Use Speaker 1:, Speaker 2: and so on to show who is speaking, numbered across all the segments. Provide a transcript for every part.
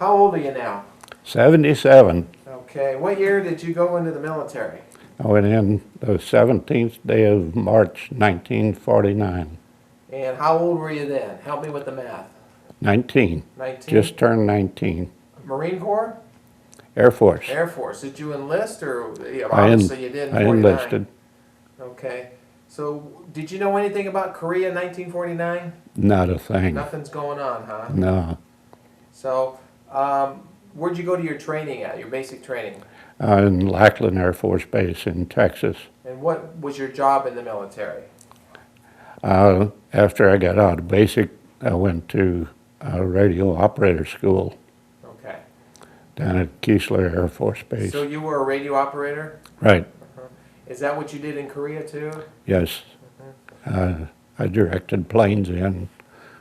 Speaker 1: How old are you now?
Speaker 2: 77.
Speaker 1: Okay. What year did you go into the military?
Speaker 2: I went in the 17th day of March, 1949.
Speaker 1: And how old were you then? Help me with the math.
Speaker 2: 19.
Speaker 1: 19?
Speaker 2: Just turned 19.
Speaker 1: Marine Corps?
Speaker 2: Air Force.
Speaker 1: Air Force. Did you enlist or
Speaker 2: I
Speaker 1: obviously you did in 49?
Speaker 2: enlisted.
Speaker 1: Okay. So did you know anything about Korea in 1949?
Speaker 2: Not a thing.
Speaker 1: Nothing's going on, huh?
Speaker 2: No.
Speaker 1: So where'd you go to your training at, your basic training?
Speaker 2: In Lackland Air Force Base in Texas.
Speaker 1: And what was your job in the military?
Speaker 2: After I got out of basic, I went to radio operator school
Speaker 1: Okay.
Speaker 2: down at Keesler Air Force Base.
Speaker 1: So you were a radio operator?
Speaker 2: Right.
Speaker 1: Is that what you did in Korea too?
Speaker 2: Yes. I directed planes in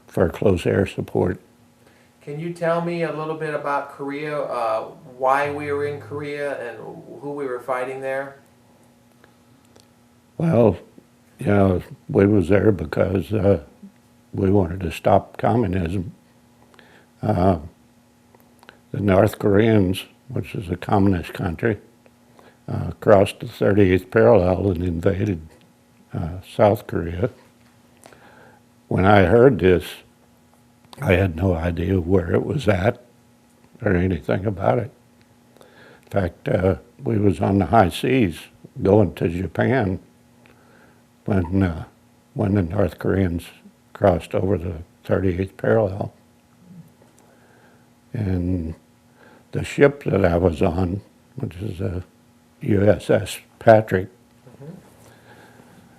Speaker 2: for close air support.
Speaker 1: Can you tell me a little bit about Korea, why we were in Korea and who we were fighting there?
Speaker 2: Well, you know, we was there because we wanted to stop communism. The North Koreans, which is a communist country, crossed the 38th parallel and invaded South Korea. When I heard this, I had no idea where it was at or anything about it. In fact, we was on the high seas going to Japan when the North Koreans crossed over the 38th parallel. And the ship that I was on, which is a U.S.A.F. Patrick,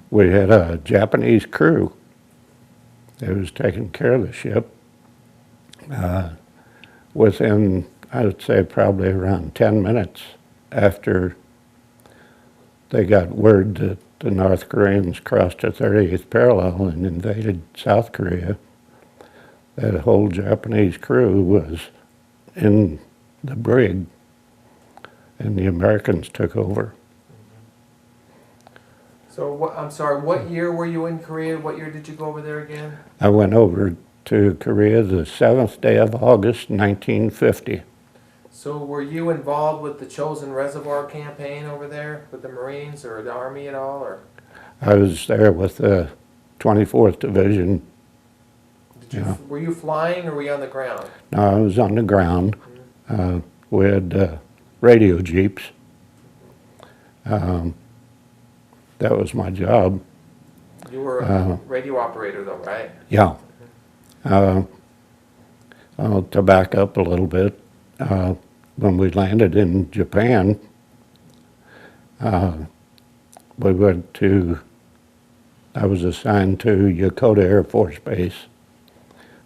Speaker 2: we had a Japanese crew that was taking care of the ship. Within, I would say, probably around 10 minutes after they got word that the North Koreans crossed the 38th parallel and invaded South Korea, that whole Japanese crew was in the brig, and the Americans took over.
Speaker 1: So I'm sorry, what year were you in Korea? What year did you go over there again?
Speaker 2: I went over to Korea the 7th day of August, 1950.
Speaker 1: So were you involved with the Chosen Reservoir campaign over there with the Marines or the Army at all? Or
Speaker 2: I was there with the 24th Division.
Speaker 1: were you flying or were you on the ground?
Speaker 2: No, I was on the ground. We had radio jeeps. That was my job.
Speaker 1: You were a radio operator though, right?
Speaker 2: Yeah. To back up a little bit, when we landed in Japan, we went to, I was assigned to Yokota Air Force Base,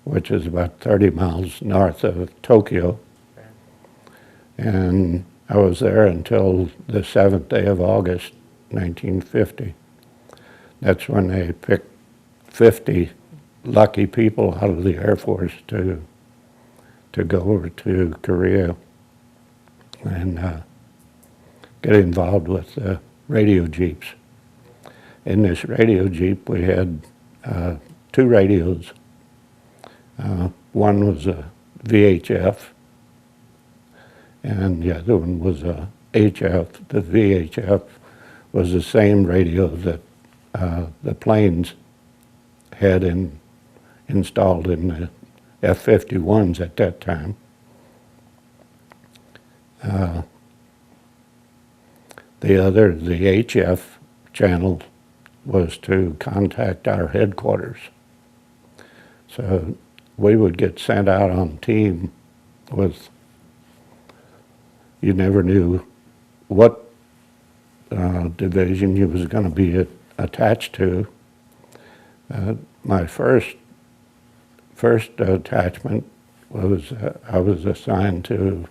Speaker 2: which is about 30 miles north of Tokyo.
Speaker 1: Okay.
Speaker 2: And I was there until the 7th day of August, 1950. That's when they picked 50 lucky people out of the Air Force to go over to Korea and get involved with the radio jeeps. In this radio jeep, we had 2 radios. One was a VHF, and the other one was a HF. The VHF was the same radio that the planes had installed in the F-51s at that time. The HF channel was to contact our headquarters. So we would get sent out on team with, you never knew what division you was going to be attached to. My first attachment was I was assigned to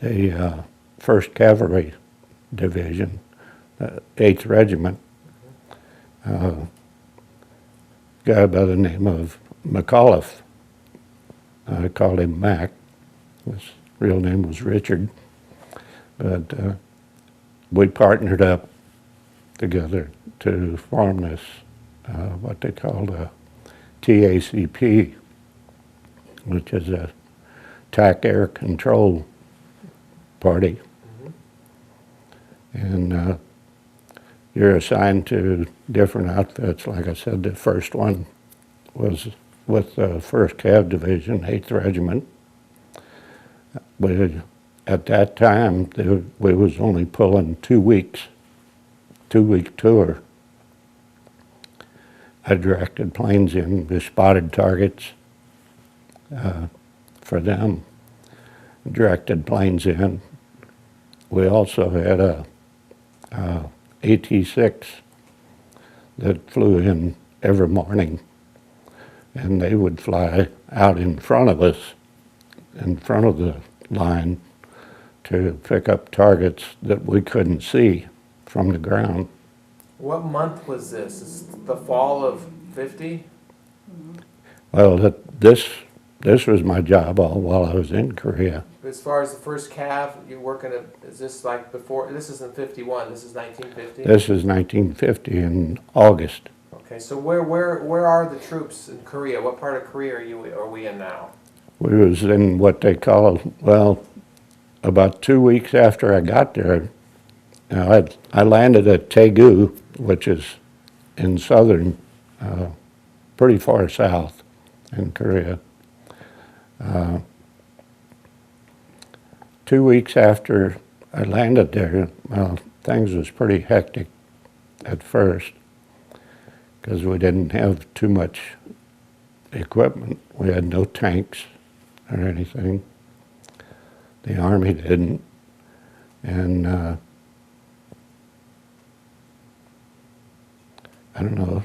Speaker 2: the 1st Cavalry Division, 8th Regiment. A guy by the name of McAuliffe, I called him Mac. His real name was Richard, but we partnered up together to form this, what they called a TACP, which is a TAC air control party. And you're assigned to different outfits. Like I said, the first one was with the 1st Cav Division, 8th Regiment. At that time, we was only pulling 2 weeks, 2-week tour. I directed planes in, we spotted targets for them, directed planes in. We also had a AT-6 that flew in every morning, and they would fly out in front of us, in front of the line, to pick up targets that we couldn't see from the ground.
Speaker 1: What month was this? Is the fall of 50?
Speaker 2: Well, this was my job all while I was in Korea.
Speaker 1: As far as the first Cav, you're working at, is this like before, this isn't 51, this is 1950?
Speaker 2: This is 1950 in August.
Speaker 1: Okay, so where are the troops in Korea? What part of Korea are we in now?
Speaker 2: We was in what they call, well, about 2 weeks after I got there, I landed at Daegu, which is in southern, pretty far south in Korea. 2 weeks after I landed there, well, things was pretty hectic at first because we didn't have too much equipment. We had no tanks or anything. The Army didn't. And I don't know,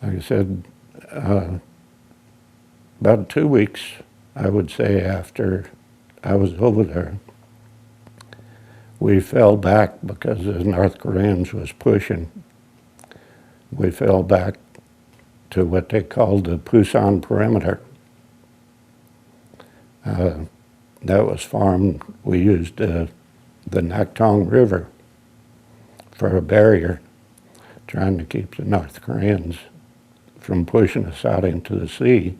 Speaker 2: like I said, about 2 weeks, I would say, after I was over there, we fell back because the North Koreans was pushing. We fell back to what they called the Pusan Perimeter. That was farmed. We used the Naktong River for a barrier, trying to keep the North Koreans from pushing us out into the sea.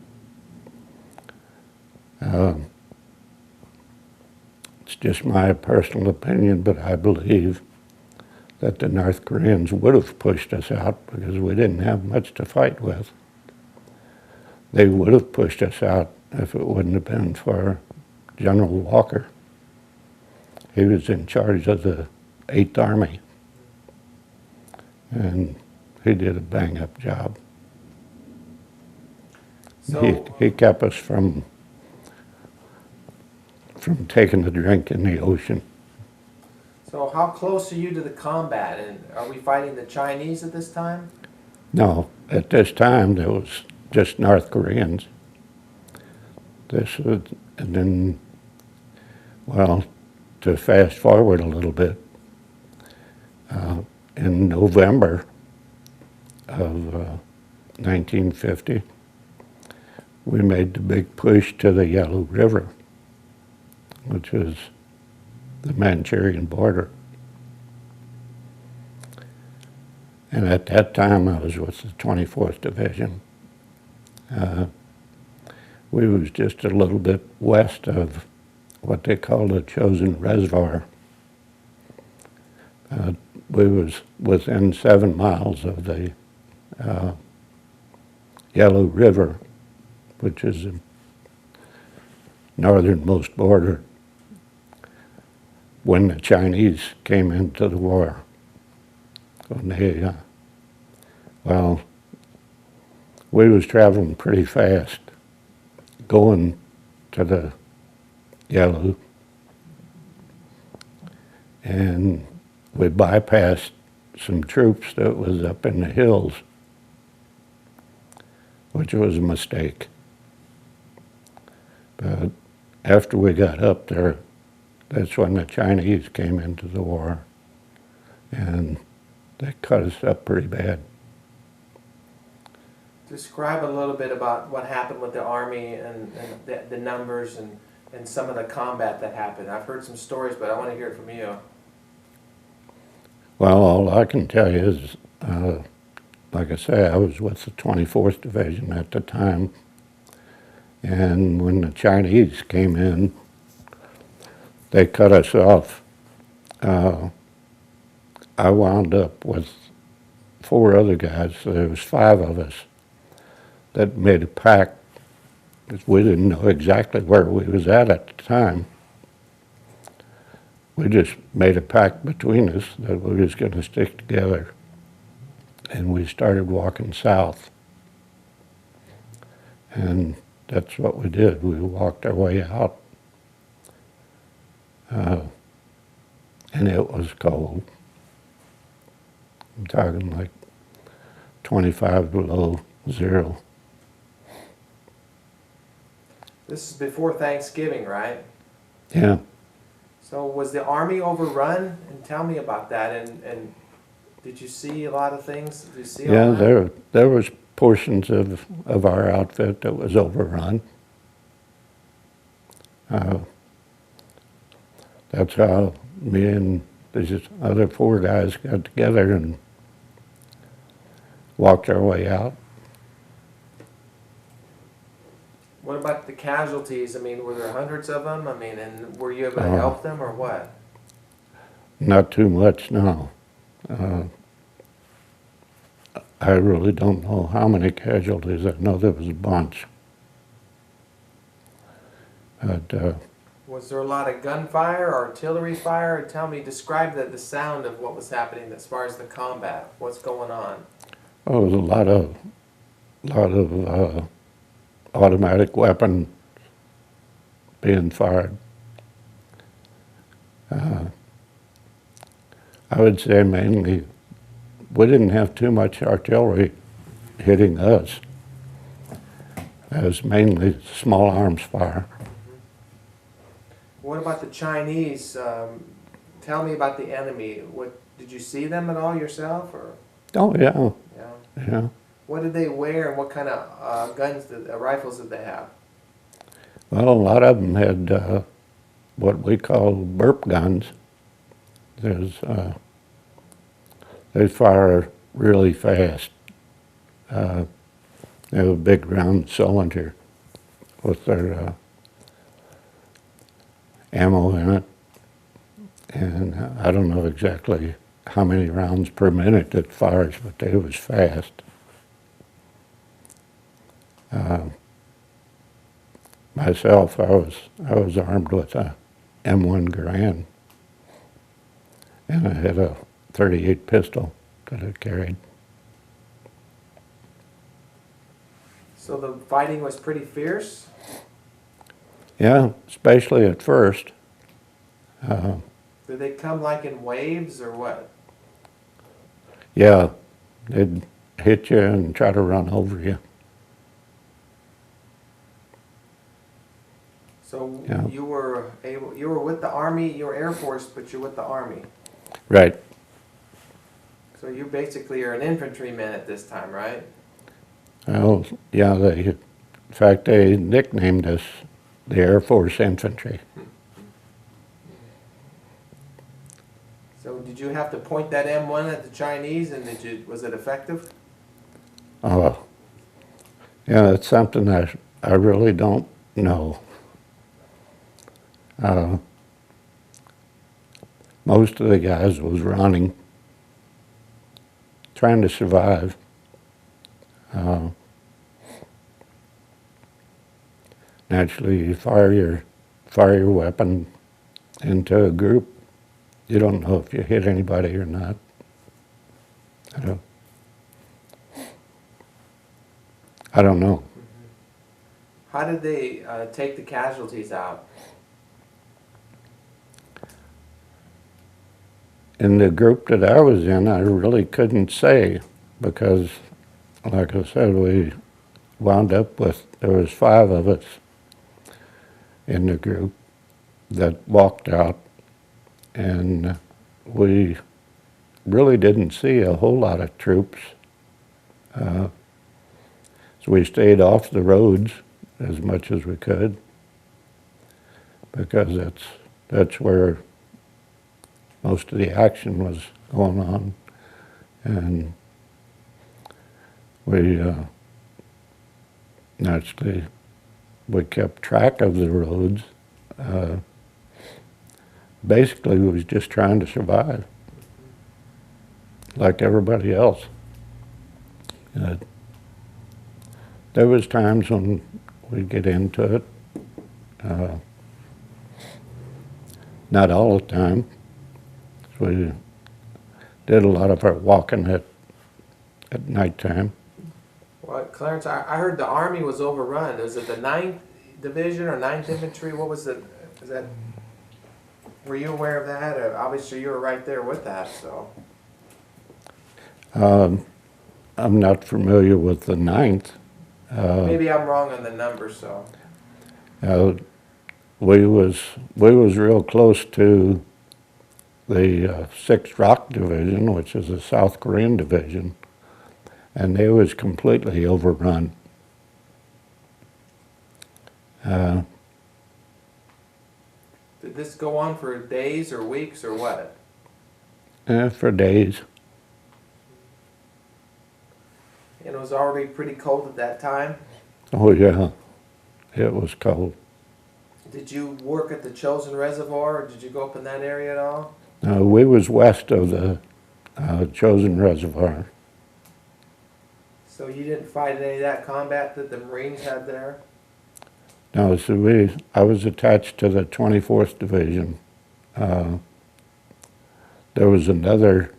Speaker 2: It's just my personal opinion, but I believe that the North Koreans would have pushed us out because we didn't have much to fight with. They would have pushed us out if it wouldn't have been for General Walker. He was in charge of the 8th Army, and he did a bang-up job.
Speaker 1: So,
Speaker 2: He kept us from taking a drink in the ocean.
Speaker 1: so how close are you to the combat? And are we fighting the Chinese at this time?
Speaker 2: No, at this time there was just North Koreans. And then, well, to fast forward a little bit, in November of 1950, we made the big push to the Yellow River, which is the Manchurian border. And at that time, I was with the 24th Division. We was just a little bit west of what they call the Chosen Reservoir. We was within 7 miles of the Yellow River, which is the northernmost border, when the Chinese came into the war. When they, well, we was traveling pretty fast, going to the Yellow, and we bypassed some troops that was up in the hills, which was a mistake. But after we got up there, that's when the Chinese came into the war, and they cut us up pretty bad.
Speaker 1: Describe a little bit about what happened with the Army and the numbers and some of the combat that happened. I've heard some stories, but I want to hear it from you.
Speaker 2: Well, all I can tell you is, like I say, I was with the 24th Division at the time. And when the Chinese came in, they cut us off. I wound up with 4 other guys, so there was 5 of us that made a pact, because we didn't know exactly where we was at the time. We just made a pact between us that we was going to stick together, and we started walking south. And that's what we did. We walked our way out, and it was cold. I'm talking like 25 below zero.
Speaker 1: This is before Thanksgiving, right?
Speaker 2: Yeah.
Speaker 1: So was the Army overrun? And tell me about that. And did you see a lot of things? Did you see all
Speaker 2: Yeah,
Speaker 1: that?
Speaker 2: there was portions of our outfit that was overrun. That's how me and these other 4 guys got together and walked our way out.
Speaker 1: What about the casualties? I mean, were there hundreds of them? I mean, and were you able to help them or what?
Speaker 2: Not too much, no. I really don't know how many casualties. I know there was a bunch. But,
Speaker 1: Was there a lot of gunfire, artillery fire? Tell me, describe the sound of what was happening as far as the combat. What's going on?
Speaker 2: there was a lot of automatic weapon being fired. I would say mainly, we didn't have too much artillery hitting us. It was mainly small arms fire.
Speaker 1: What about the Chinese? Tell me about the enemy. What did you see them at all yourself, or?
Speaker 2: Oh, yeah,
Speaker 1: Yeah.
Speaker 2: yeah.
Speaker 1: What did they wear, and what kind of rifles did they have?
Speaker 2: Well, a lot of them had what we call burp guns. They fire really fast. They have a big round cylinder with their ammo in it. And I don't know exactly how many rounds per minute it fires, but they was fast. Myself, I was armed with a M1 Garand, and I had a .38 pistol that I carried.
Speaker 1: So the fighting was pretty fierce?
Speaker 2: Yeah, especially at first.
Speaker 1: Did they come like in waves or what?
Speaker 2: Yeah, they'd hit you and try to run over you.
Speaker 1: So
Speaker 2: Yeah.
Speaker 1: you were with the Army, you were Air Force, but you're with the Army.
Speaker 2: Right.
Speaker 1: So you basically are an infantryman at this time, right?
Speaker 2: Well, yeah, in fact, they nicknamed us the Air Force Infantry.
Speaker 1: So did you have to point that M1 at the Chinese, and was it effective?
Speaker 2: Yeah, it's something I really don't know. Most of the guys was running, trying to survive. Naturally, you fire your weapon into a group. You don't know if you hit anybody or not. I don't know.
Speaker 1: How did they take the casualties out?
Speaker 2: In the group that I was in, I really couldn't say because, like I said, we wound up with, there was 5 of us in the group that walked out, and we really didn't see a whole lot of troops. So we stayed off the roads as much as we could because that's where most of the action was going on, and we naturally we kept track of the roads. Basically, we was just trying to survive, like everybody else. There was times when we'd get into it. Not all the time. We did a lot of our walking at nighttime.
Speaker 1: Well, Clarence, I heard the Army was overrun. Is it the 9th Division or 9th Infantry? What was it? Is that? Were you aware of that? Obviously, you were right there with that. So.
Speaker 2: I'm not familiar with the 9th.
Speaker 1: Maybe I'm wrong on the number. So.
Speaker 2: We was real close to the 6th Rock Division, which is the South Korean division, and they was completely overrun.
Speaker 1: Did this go on for days or weeks or what?
Speaker 2: For days.
Speaker 1: And it was already pretty cold at that time.
Speaker 2: Oh yeah, it was cold.
Speaker 1: Did you work at the Chosen Reservoir, or did you go up in that area at all?
Speaker 2: We was west of the Chosen Reservoir.
Speaker 1: So you didn't fight in any of that combat that the Marines had there?
Speaker 2: No, so I was attached to the 24th Division. There was another,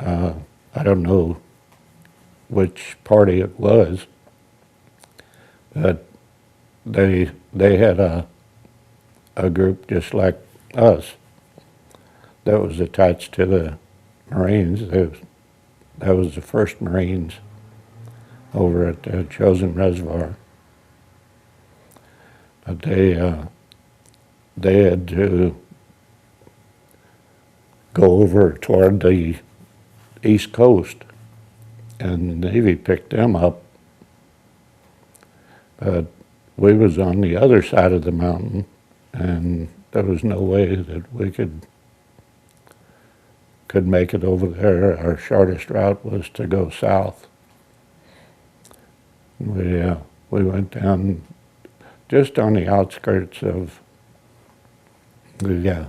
Speaker 2: I don't know which party it was, but they had a group just like us that was attached to the Marines. That was the 1st Marines over at the Chosen Reservoir. But they had to go over toward the East Coast, and the Navy picked them up. But we was on the other side of the mountain, and there was no way that we could make it over there. Our shortest route was to go south. We went down just on the outskirts of the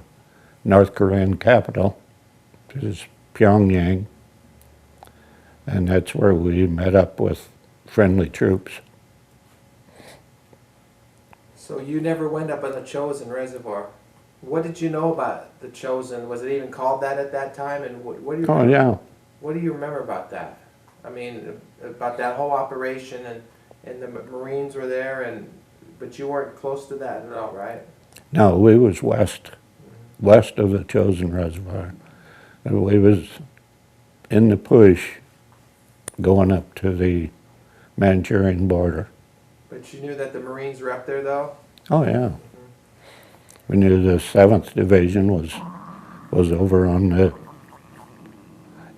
Speaker 2: North Korean capital, which is Pyongyang, and that's where we met up with friendly troops.
Speaker 1: So you never went up on the Chosen Reservoir. What did you know about the Chosen? Was it even called that at that time? And what do you?
Speaker 2: Oh
Speaker 1: remember?
Speaker 2: yeah.
Speaker 1: What do you remember about that? I mean, about that whole operation, and the Marines were there, but you weren't close to that at all, right?
Speaker 2: No, we was west of the Chosen Reservoir. And we was in the push going up to the Manchurian border.
Speaker 1: But you knew that the Marines were up there, though?
Speaker 2: Oh yeah. We knew the 7th Division was over on the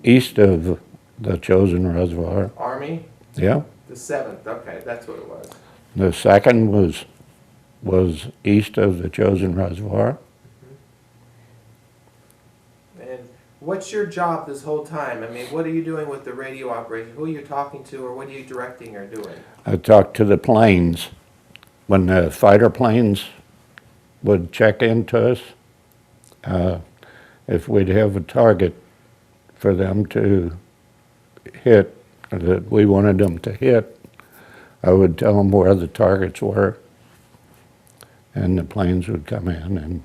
Speaker 2: east of the Chosen Reservoir.
Speaker 1: Army?
Speaker 2: Yeah.
Speaker 1: The 7th, okay, that's what it was.
Speaker 2: The 2nd was east of the Chosen Reservoir.
Speaker 1: And what's your job this whole time? I mean, what are you doing with the radio operation? Who are you talking to, or what are you directing or doing?
Speaker 2: I talked to the planes. When the fighter planes would check into us, if we'd have a target for them to hit, or that we wanted them to hit, I would tell them where the targets were, and the planes would come in and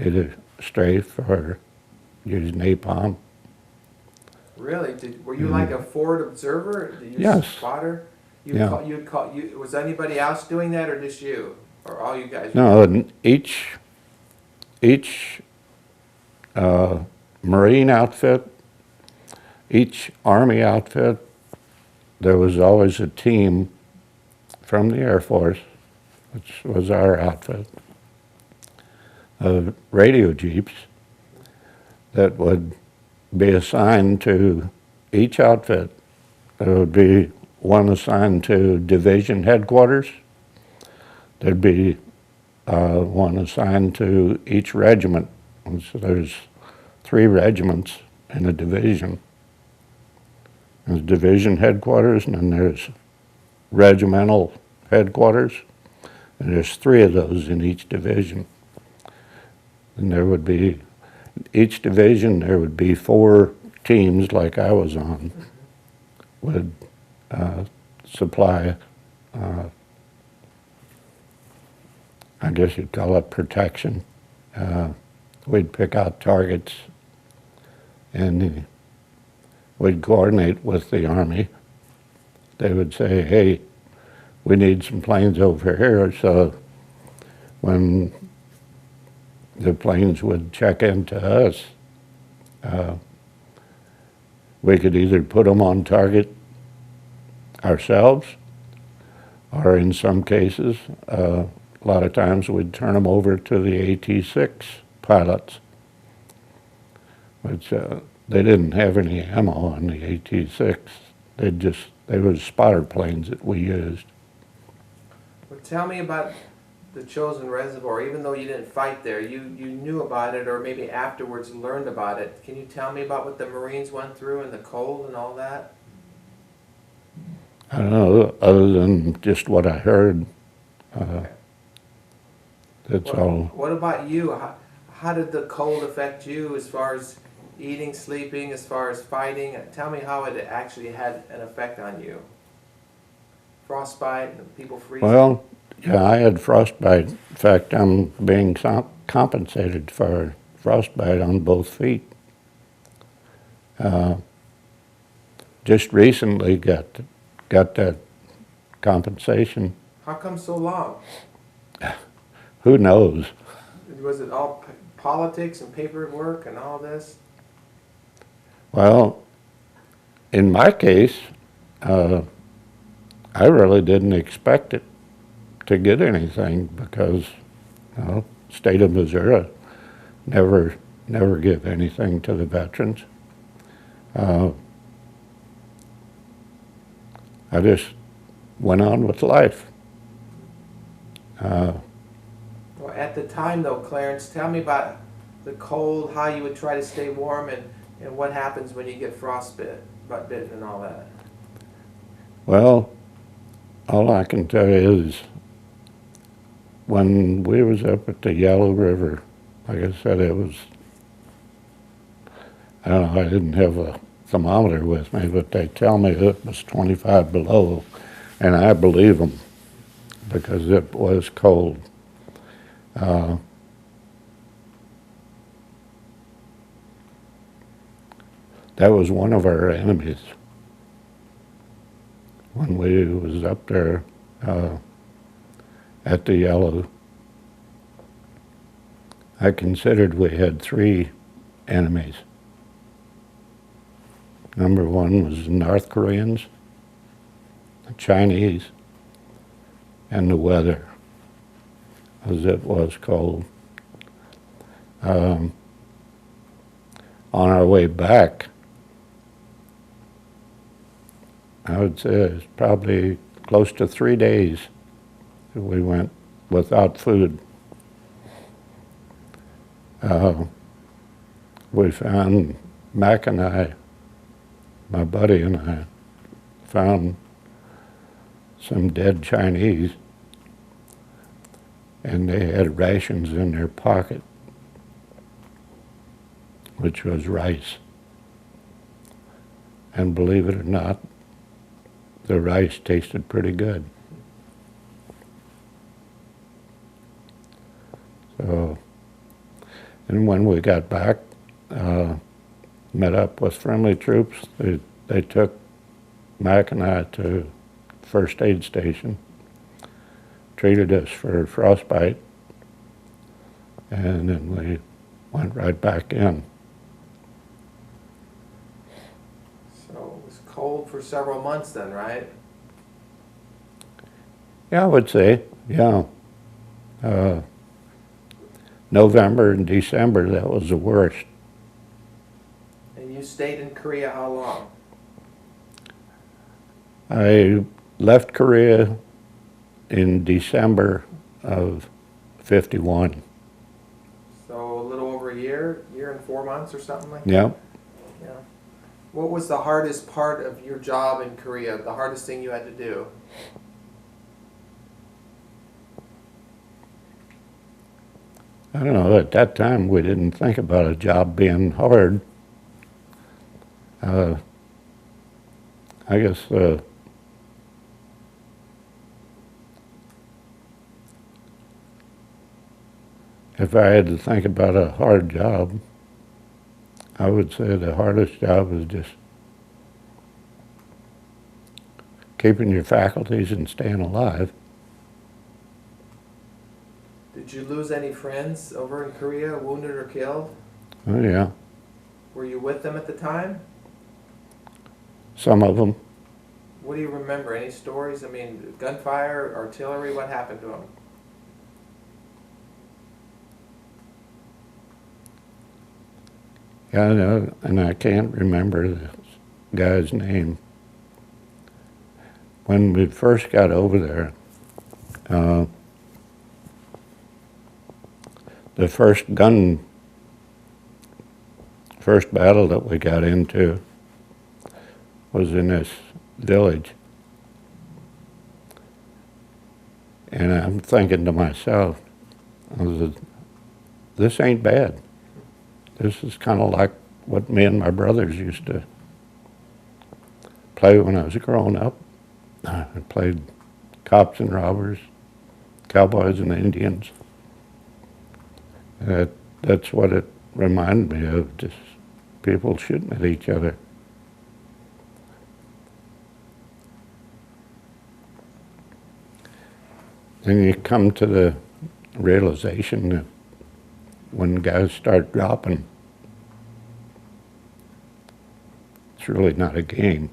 Speaker 2: either strafe or use napalm.
Speaker 1: Really? Were you like a forward observer? Did you
Speaker 2: Yes.
Speaker 1: spotter?
Speaker 2: Yeah.
Speaker 1: Was anybody else doing that, or just you, or all you guys?
Speaker 2: No, and each Marine outfit, each Army outfit, there was always a team from the Air Force, which was our outfit, of radio jeeps that would be assigned to each outfit. There would be one assigned to division headquarters. There'd be one assigned to each regiment. And so there's 3 regiments in a division. There's division headquarters, and then there's regimental headquarters, And there's 3 of those in each division. And there would be, each division, there would be 4 teams like I was on, would supply, I guess you'd call it protection. We'd pick out targets and we'd coordinate with the Army. They would say, hey, we need some planes over here. So when the planes would check into us, we could either put them on target ourselves, or in some cases, a lot of times we'd turn them over to the AT-6 pilots, which they didn't have any ammo on the AT-6. They were spotter planes that we used.
Speaker 1: Well, tell me about the chosen reservoir. Even though you didn't fight there, you knew about it, or maybe afterwards learned about it. Can you tell me about what the Marines went through in the cold and all that?
Speaker 2: I don't know, other than just what I heard.
Speaker 1: Okay.
Speaker 2: That's all.
Speaker 1: What about you? How did the cold affect you as far as eating, sleeping, as far as fighting? Tell me how it actually had an effect on you. Frostbite and people freezing?
Speaker 2: Well, yeah, I had frostbite. In fact, I'm being compensated for frostbite on both feet. Just recently got that compensation.
Speaker 1: How come so long?
Speaker 2: Who knows?
Speaker 1: Was it all politics and paperwork and all this?
Speaker 2: Well, in my case, I really didn't expect it to get anything because, state of Missouri never give anything to the veterans. I just went on with life.
Speaker 1: Well, at the time though, Clarence, tell me about the cold, how you would try to stay warm, and what happens when you get frostbitten and all that.
Speaker 2: Well, all I can tell you is when we was up at the Yellow River, like I said, it was, I don't know, I didn't have a thermometer with me, but they tell me it was 25 below, and I believe them because it was cold. That was one of our enemies when we was up there at the Yellow. I considered we had 3 enemies. Number 1 was the North Koreans, the Chinese, and the weather, as it was cold. On our way back, I would say it was probably close to 3 days that we went without food. We found, Mac and I, my buddy and I, found some dead Chinese, and they had rations in their pocket, which was rice. And believe it or not, the rice tasted pretty good. So, and when we got back, met up with friendly troops, they took Mac and I to first aid station, treated us for frostbite, and then we went right back in.
Speaker 1: So it was cold for several months then, right?
Speaker 2: Yeah, I would say, yeah. November and December, that was the worst.
Speaker 1: And you stayed in Korea how long?
Speaker 2: I left Korea in December of '51.
Speaker 1: So a little over a year and 4 months or something like that?
Speaker 2: Yeah.
Speaker 1: Yeah. What was the hardest part of your job in Korea, the hardest thing you had to do?
Speaker 2: I don't know, at that time we didn't think about a job being hard. I guess if I had to think about a hard job, I would say the hardest job is just keeping your faculties and staying alive.
Speaker 1: Did you lose any friends over in Korea, wounded or killed?
Speaker 2: Oh yeah,
Speaker 1: Were you with them at the time?
Speaker 2: some of them.
Speaker 1: What do you remember? Any stories? I mean, gunfire, artillery, what happened to them?
Speaker 2: Yeah, I know, and I can't remember the guy's name. When we first got over there, the first battle that we got into was in this village. And I'm thinking to myself, this ain't bad. This is kind of like what me and my brothers used to play when I was growing up. I played cops and robbers, cowboys and Indians. That's what it reminded me of, just people shooting at each other. Then you come to the realization that when guys start dropping, it's really not a game.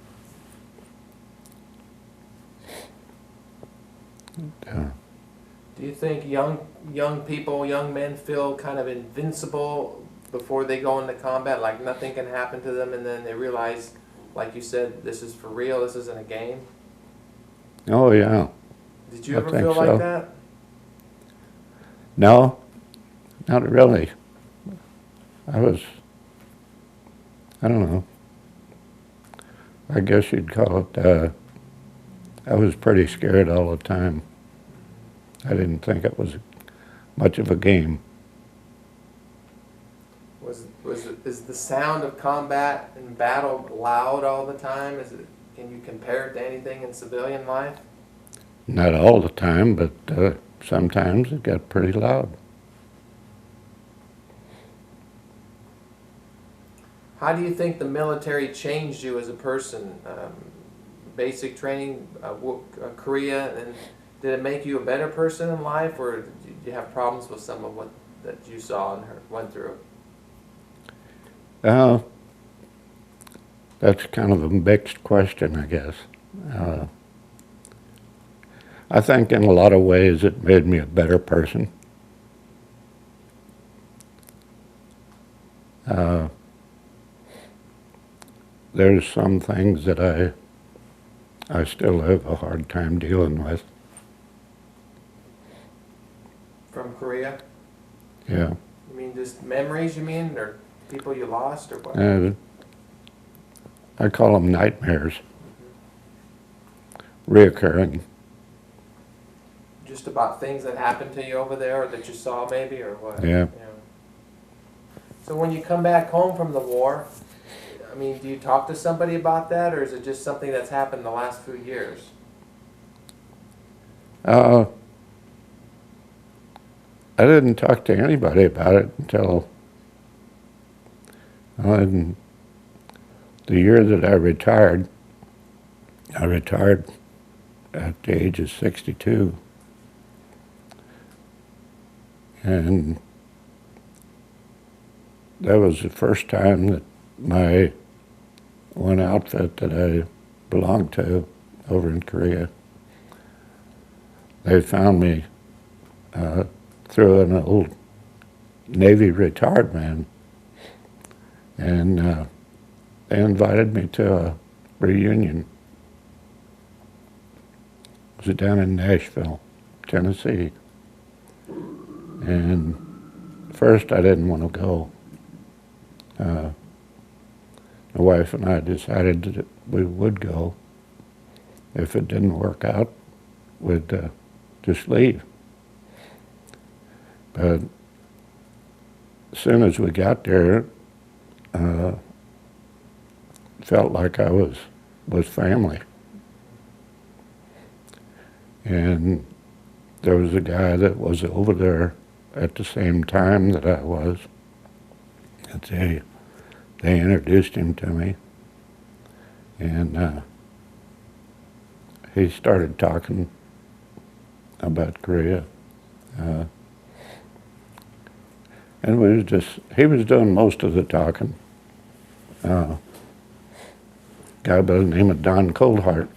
Speaker 1: Do you think young people, young men feel kind of invincible before they go into combat, like nothing can happen to them, and then they realize, like you said, this is for real, this isn't a game?
Speaker 2: Oh yeah.
Speaker 1: Did you
Speaker 2: I
Speaker 1: ever
Speaker 2: think
Speaker 1: feel
Speaker 2: so.
Speaker 1: like that?
Speaker 2: No, not really. I don't know, I guess you'd call it, I was pretty scared all the time. I didn't think it was much of a game.
Speaker 1: Is the sound of combat and battle loud all the time? Can you compare it to anything in civilian life?
Speaker 2: Not all the time, but sometimes it got pretty loud.
Speaker 1: How do you think the military changed you as a person? Basic training, Korea, and did it make you a better person in life, or did you have problems with some of what that you saw and went through?
Speaker 2: That's kind of a mixed question, I guess. I think in a lot of ways it made me a better person. There's some things that I still have a hard time dealing with.
Speaker 1: From Korea?
Speaker 2: Yeah.
Speaker 1: You mean just memories, you mean, or people you lost, or what?
Speaker 2: I call them nightmares, reoccurring.
Speaker 1: Just about things that happened to you over there, or that you saw maybe, or what?
Speaker 2: Yeah.
Speaker 1: So when you come back home from the war, I mean, do you talk to somebody about that, or is it just something that's happened the last few years?
Speaker 2: I didn't talk to anybody about it until in the year that I retired. I retired at the age of 62. And that was the first time that my one outfit that I belonged to over in Korea, they found me through an old Navy retired man, and they invited me to a reunion. It was down in Nashville, Tennessee. And first I didn't want to go. My wife and I decided that we would go. If it didn't work out, we'd just leave. But soon as we got there, felt like I was family. And there was a guy that was over there at the same time that I was. And they introduced him to me. And he started talking about Korea. And he was doing most of the talking. Guy by the name of Don Coldheart.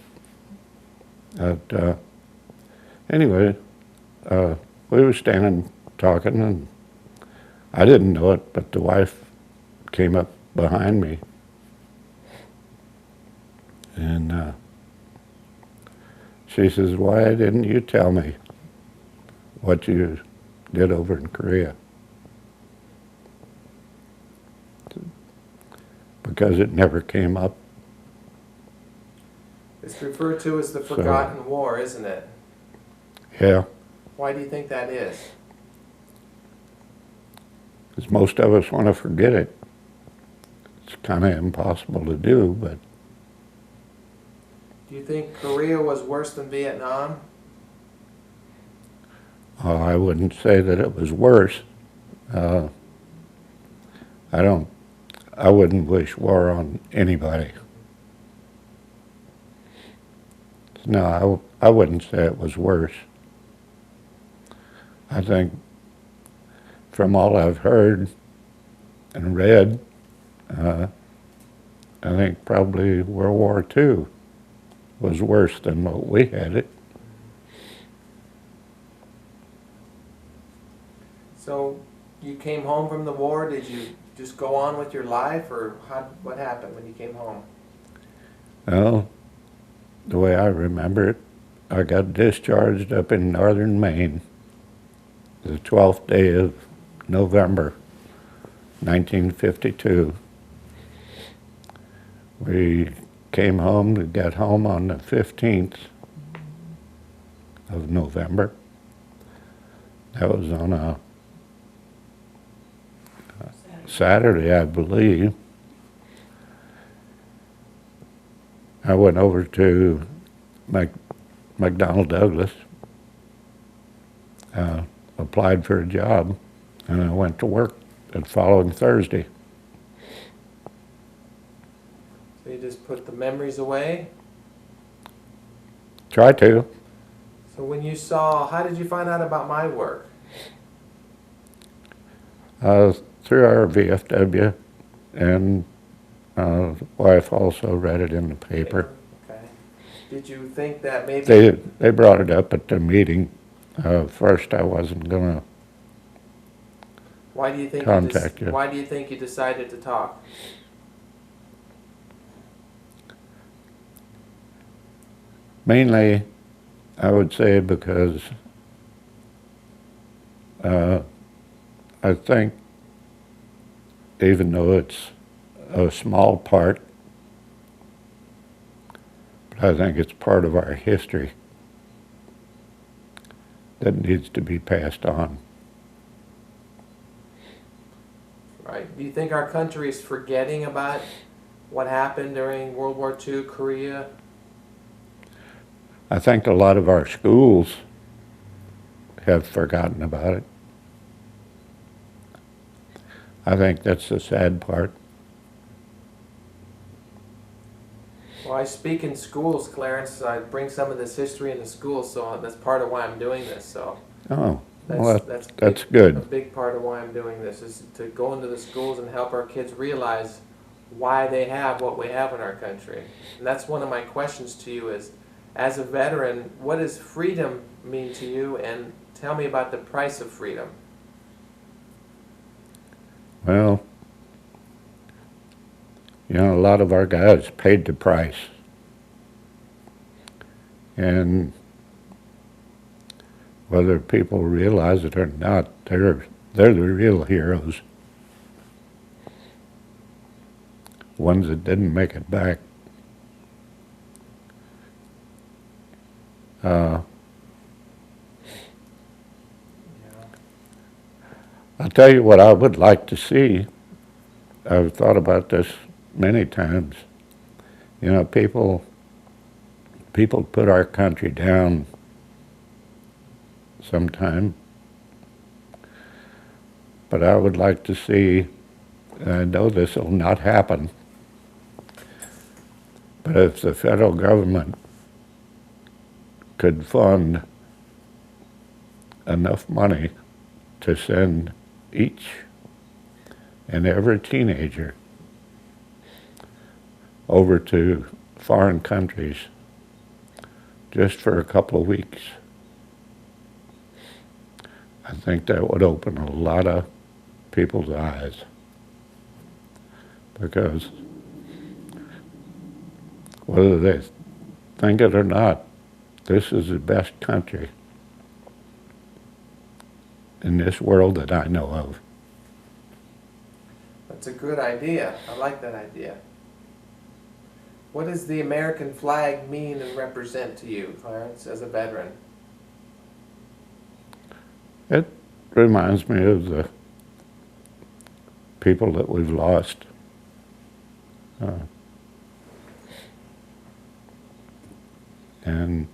Speaker 2: Anyway, we were standing talking, and I didn't know it, but the wife came up behind me. And she says, "Why didn't you tell me what you did over in Korea?" Because it never came up.
Speaker 1: It's referred to as the forgotten war, isn't it?
Speaker 2: Yeah,
Speaker 1: Why do you think that is?
Speaker 2: because most of us want to forget it. It's kind of impossible to do, but
Speaker 1: Do you think Korea was worse than Vietnam?
Speaker 2: I wouldn't say that it was worse. I wouldn't wish war on anybody. No, I wouldn't say it was worse. I think from all I've heard and read, I think probably World War II was worse than what we had it.
Speaker 1: So you came home from the war, did you just go on with your life, or what happened when you came home?
Speaker 2: Well, the way I remember it, I got discharged up in northern Maine the 12th day of November, 1952. We came home, we got home on the 15th of November. That was on a Saturday, I believe. I went over to McDonnell Douglas, applied for a job, and I went to work the following Thursday.
Speaker 1: So you just put the memories away?
Speaker 2: Try to.
Speaker 1: So when you how did you find out about my work?
Speaker 2: Through our VFW, and wife also read it in the paper.
Speaker 1: Okay. Did you think that maybe...
Speaker 2: They brought it up at the meeting. First, I wasn't gonna
Speaker 1: Why do you think
Speaker 2: contact you.
Speaker 1: Why do you think you decided to talk?
Speaker 2: Mainly, I would say because I think, even though it's a small part, but I think it's part of our history that needs to be passed on.
Speaker 1: Right. Do you think our country is forgetting about what happened during World War II, Korea?
Speaker 2: I think a lot of our schools have forgotten about it. I think that's the sad part.
Speaker 1: Well, I speak in schools, Clarence. I bring some of this history into schools, so that's part of why I'm doing this. So
Speaker 2: Oh, well,
Speaker 1: that's
Speaker 2: that's
Speaker 1: A
Speaker 2: good.
Speaker 1: big part of why I'm doing this is to go into the schools and help our kids realize why they have what we have in our country. And that's one of my questions to you is, as a veteran, what does freedom mean to you? And tell me about the price of freedom.
Speaker 2: Well, you know, a lot of our guys paid the price. And whether people realize it or not, they're the real heroes. Ones that didn't make it back. I'll tell you what I would like to see. I've thought about this many times. You know, people put our country down sometime, but I would like to see, and I know this will not happen, but if the federal government could fund enough money to send each and every teenager over to foreign countries just for a couple of weeks, I think that would open a lot of people's eyes, because whether they think it or not, this is the best country in this world that I know of.
Speaker 1: That's a good idea. I like that idea. What does the American flag mean and represent to you, Clarence, as a veteran?
Speaker 2: It reminds me of the people that we've lost. And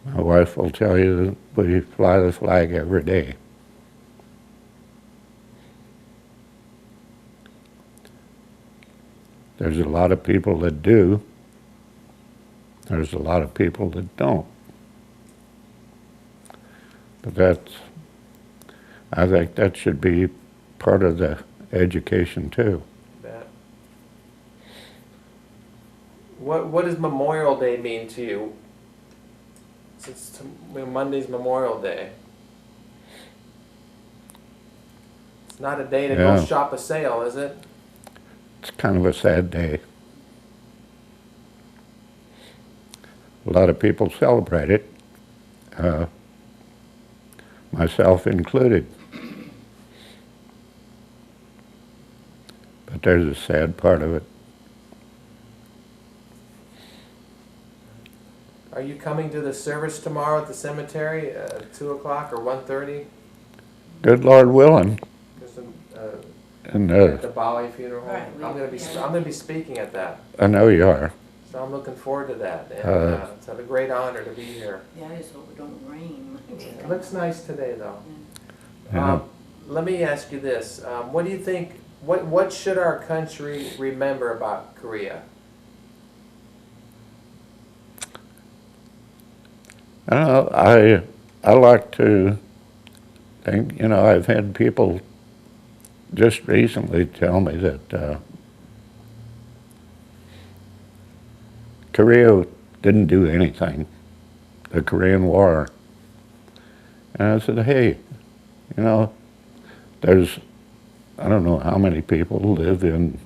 Speaker 2: my wife will tell you that we fly the flag every day. There's a lot of people that do. There's a lot of people that don't. But I think that should be part of the education too.
Speaker 1: Bet. What does Memorial Day mean to you? Since Monday's Memorial Day. It's not a day to go shop a sale, is it?
Speaker 2: It's kind of a sad day. A lot of people celebrate it, myself included. But there's a sad part of it.
Speaker 1: Are you coming to the service tomorrow at the cemetery at 2 o'clock or 1:30?
Speaker 2: Good Lord willing. And
Speaker 1: At the Bali funeral home.
Speaker 3: Right,
Speaker 1: I'm gonna be speaking at that,
Speaker 2: I know you are.
Speaker 1: so I'm looking forward to that. And it's a great honor to be here.
Speaker 3: Yeah, I just hope it don't rain.
Speaker 1: It looks nice today, though.
Speaker 2: Yeah.
Speaker 1: Let me ask you this: what do you think? What should our country remember about Korea?
Speaker 2: I don't know, I like to think, you know, I've had people just recently tell me that Korea didn't do anything, the Korean War. And I said, hey, you know, there's, I don't know how many people live in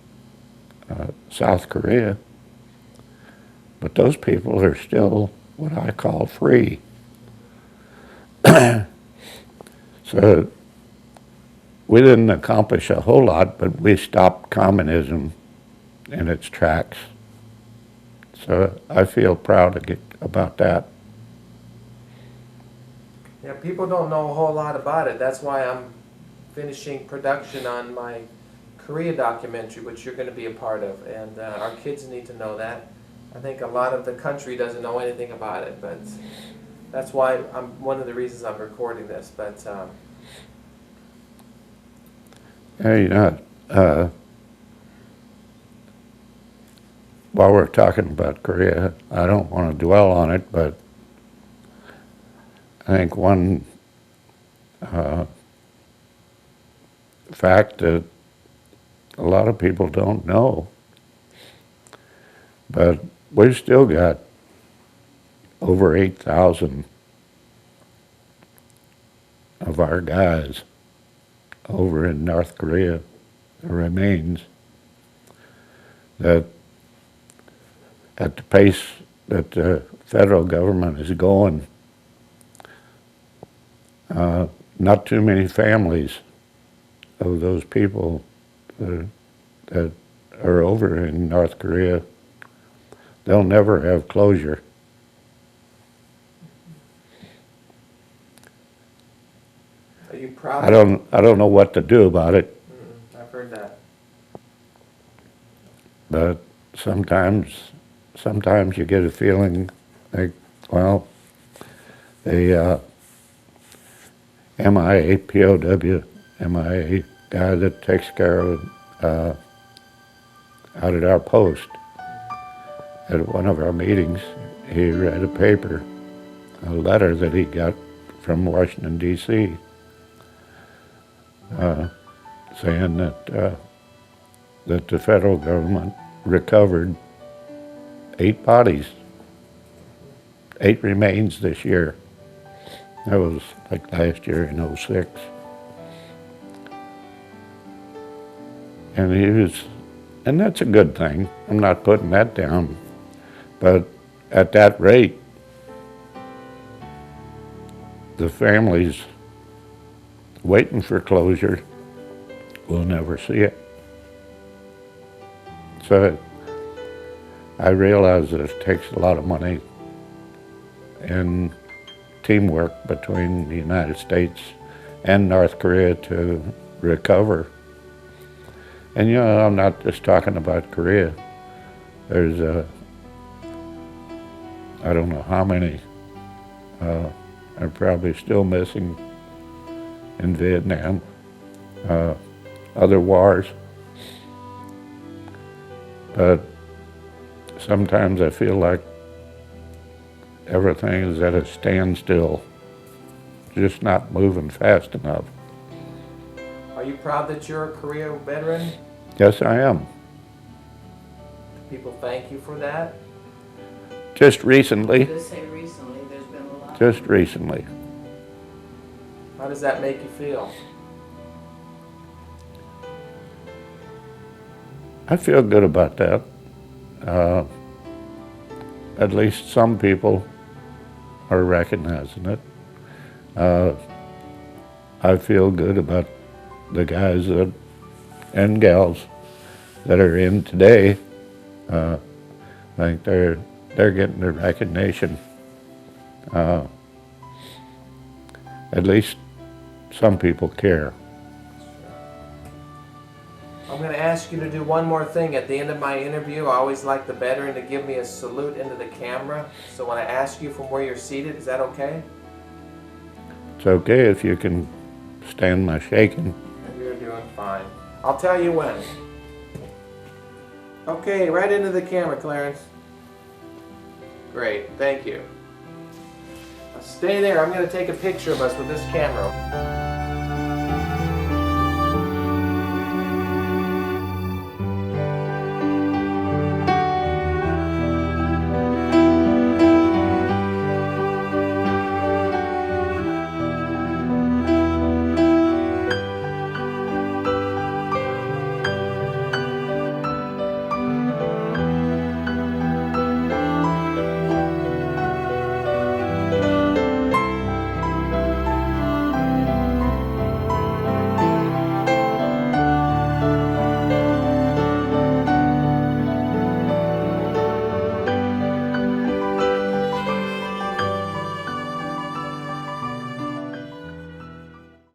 Speaker 2: South Korea, but those people are still what I call free. So we didn't accomplish a whole lot, but we stopped communism in its tracks. So I feel proud about that.
Speaker 1: Yeah, people don't know a whole lot about it. That's why I'm finishing production on my Korea documentary, which you're going to be a part of, and our kids need to know that. I think a lot of the country doesn't know anything about it, but that's why one of the reasons I'm recording this. But
Speaker 2: Hey, you know, while we're talking about Korea, I don't want to dwell on it, but I think one fact that a lot of people don't know, but we've still got over 8,000 of our guys over in North Korea, the remains, that at the pace that the federal government is going, not too many families of those people that are over in North Korea, they'll never have closure.
Speaker 1: Are you proud?
Speaker 2: I don't know what to do about it,
Speaker 1: I've heard that.
Speaker 2: but sometimes you get a feeling like, well, the MIA, POW, MIA guy that takes care of out at our post, at one of our meetings, he read a paper, a letter that he got from Washington, D.C., saying that the federal government recovered 8 bodies, 8 remains this year. That was like last year in '06. And that's a good thing. I'm not putting that down. But at that rate, the families waiting for closure will never see it. So I realize that it takes a lot of money and teamwork between the United States and North Korea to recover. And you know, I'm not just talking about Korea. There's I don't know how many are probably still missing in Vietnam, other wars. But sometimes I feel like everything is at a standstill, just not moving fast enough.
Speaker 1: Are you proud that you're a Korea veteran?
Speaker 2: Yes, I am.
Speaker 1: Do people thank you for that?
Speaker 2: Just recently,
Speaker 3: Just say recently, there's been a lot.
Speaker 2: just recently.
Speaker 1: How does that make you feel?
Speaker 2: I feel good about that. At least some people are recognizing it. I feel good about the guys and gals that are in today. I think they're getting the recognition. At least some people care.
Speaker 1: I'm going to ask you to do one more thing. At the end of my interview, I always like the veteran to give me a salute into the camera. So when I ask you from where you're seated, is that okay?
Speaker 2: It's okay if you can stand my shaking.
Speaker 1: You're doing fine. I'll tell you when. Okay, right into the camera, Clarence. Great, thank you. Now stay there. I'm going to take a picture of us with this camera.